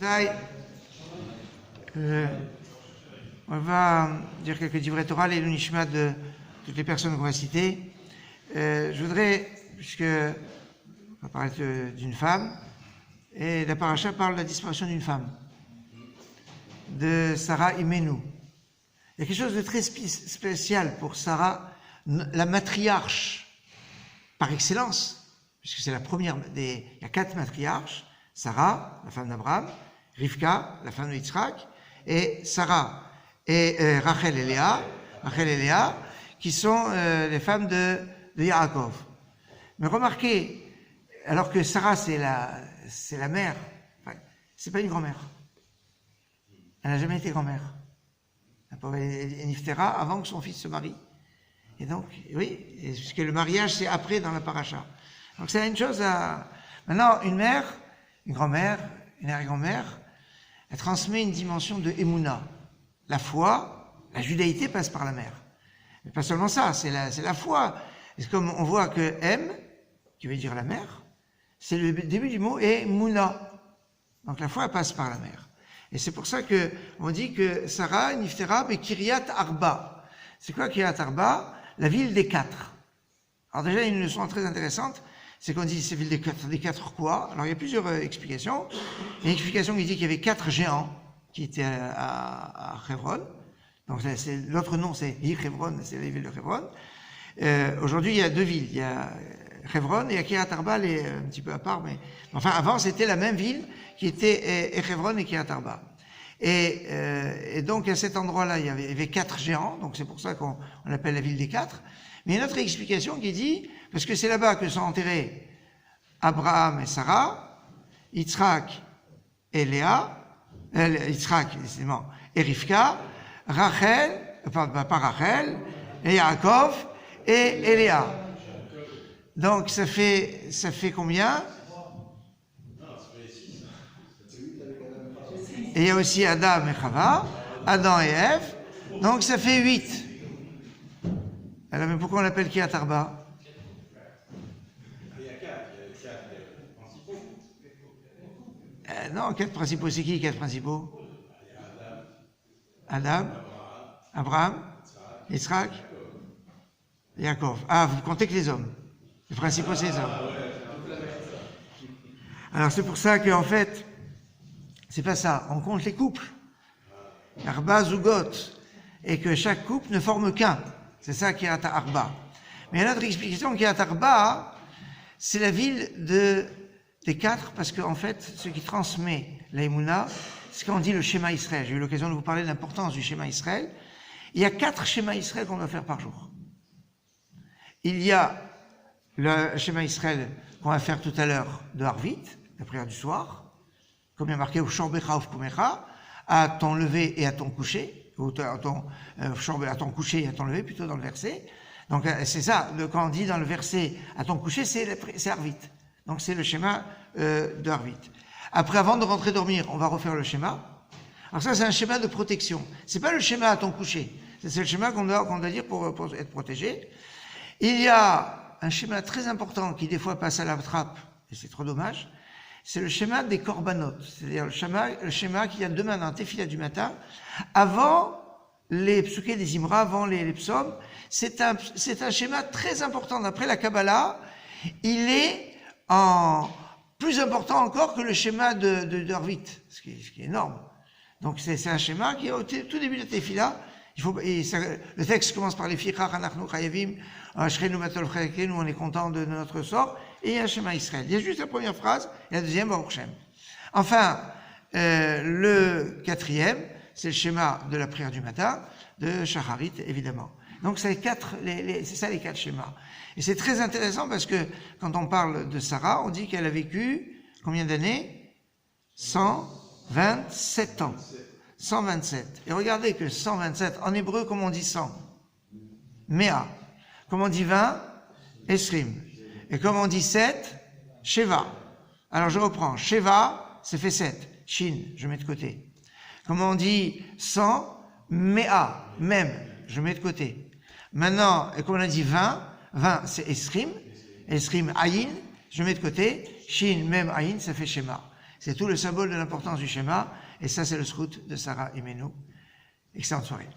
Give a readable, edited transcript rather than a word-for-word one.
On va dire quelques divrei Torah, les nishmat de toutes les personnes qu'on va citer. Je voudrais, puisque on va parler d'une femme, et la paracha parle de la disparition d'une femme, de Sarah Imenu. Il y a quelque chose de très spécial pour Sarah, la matriarche par excellence, puisque c'est la première il y a 4 matriarches, Sarah, la femme d'Abraham, Rivka, la femme de Yitzhak, et Sarah et Rachel et Léa, qui sont les femmes de Yaakov. Mais remarquez, alors que Sarah c'est la mère, enfin, c'est pas une grand-mère. Elle n'a jamais été grand-mère. Elle est Niftera avant que son fils se marie. Et donc, oui, puisque le mariage c'est après dans la paracha. Donc c'est une chose à... Maintenant, une mère, une grand-mère, une arrière-grand-mère, elle transmet une dimension de Emouna. La foi, la judaïté passe par la mère. Mais pas seulement ça, c'est la foi. Et comme on voit que M, qui veut dire la mère, c'est le début du mot Emouna. Donc la foi elle passe par la mère. Et c'est pour ça que on dit que Sarah, Niftera, et Kiryat Arba. C'est quoi Kiryat Arba? La ville des 4. Alors déjà, une leçon très intéressante, c'est qu'on dit c'est ville des quatre quoi? Alors il y a plusieurs explications. Il y a une explication qui dit qu'il y avait 4 géants qui étaient à Hebron. Donc l'autre nom c'est Hebron, c'est la ville de Hebron. Aujourd'hui il y a 2 villes, il y a Hebron et Kiryat Arba, elle est un petit peu à part, mais enfin avant c'était la même ville qui était Hebron et Kiryat Arba. Et donc à cet endroit-là il y avait 4 géants, donc c'est pour ça qu'on l'appelle la ville des 4. Mais il y a une autre explication qui dit, parce que c'est là-bas que sont enterrés Abraham et Sarah, Yitzhak et Yitzhak et Rivka, Rachel, pas Rachel, et Yaakov et Léa. Donc ça fait combien? Et il y a aussi Adam et Chava, Adam et Ève, donc ça fait 8. Alors mais pourquoi on l'appelle Kiryat Arba? Non, 4 principaux, c'est qui 4 principaux? Adam, Abraham, Yitzhak, Yaakov. Ah, vous comptez que les hommes. Les principaux, c'est les hommes. Alors c'est pour ça qu'en fait, c'est pas ça. On compte les couples. Arba, Zugot. Et que chaque couple ne forme qu'un. C'est ça Kiryat Arba. Mais il y a une autre explication, Kiryat Arba, c'est la ville des 4, parce qu'en fait, ce qui transmet la Emouna, c'est quand on dit le schéma Israël. J'ai eu l'occasion de vous parler de l'importance du schéma Israël. Il y a 4 schémas Israël qu'on doit faire par jour. Il y a le schéma Israël qu'on va faire tout à l'heure de Harvit, la prière du soir, comme il y a marqué au Shorbecha Ufkumecha, à ton lever et à ton coucher, ou à ton coucher et à ton lever, plutôt dans le verset. Donc c'est ça, quand on dit dans le verset à ton coucher, c'est Harvit. Donc c'est le schéma de Harvit. Après, avant de rentrer dormir, on va refaire le schéma. Alors ça, c'est un schéma de protection. C'est pas le schéma à ton coucher. C'est le schéma qu'on doit dire pour être protégé. Il y a un schéma très important qui des fois passe à la trappe, et c'est trop dommage. C'est le schéma des korbanot. C'est-à-dire le schéma qu'il y a demain dans la Tefila du matin, avant les psuké des Imra, avant les psaumes. C'est un schéma très important. D'après la Kabbalah, il est plus important encore que le schéma de Harvit, ce qui est énorme. Donc c'est un schéma qui est au tout début de Tefila. Le texte commence par les Fichach Anachnu Chayavim, Ashrenu Matol Chayakenu, on est content de notre sort, et il y a un schéma Israël. Il y a juste la première phrase, et la deuxième, Baruch Shem. Enfin, le 4e, c'est le schéma de la prière du matin, de Shacharit, évidemment. Donc c'est ça les 4 schémas. Et c'est très intéressant parce que quand on parle de Sarah, on dit qu'elle a vécu combien d'années? 127 ans. 127. Et regardez que 127, en hébreu, comment on dit 100? Mea. Comment on dit 20? Esrim. Et comment on dit 7? Sheva. Alors je reprends. Sheva, ça fait 7. Shin, je mets de côté. Comment on dit 100? Mea. Même, je mets de côté. Maintenant, et comme on a dit 20 c'est Esrim. Esrim, Ayin, je mets de côté. Shin, même Ayin, ça fait Shema. C'est tout le symbole de l'importance du schéma. Et ça, c'est le scout de Sarah Imenu. Excellente soirée.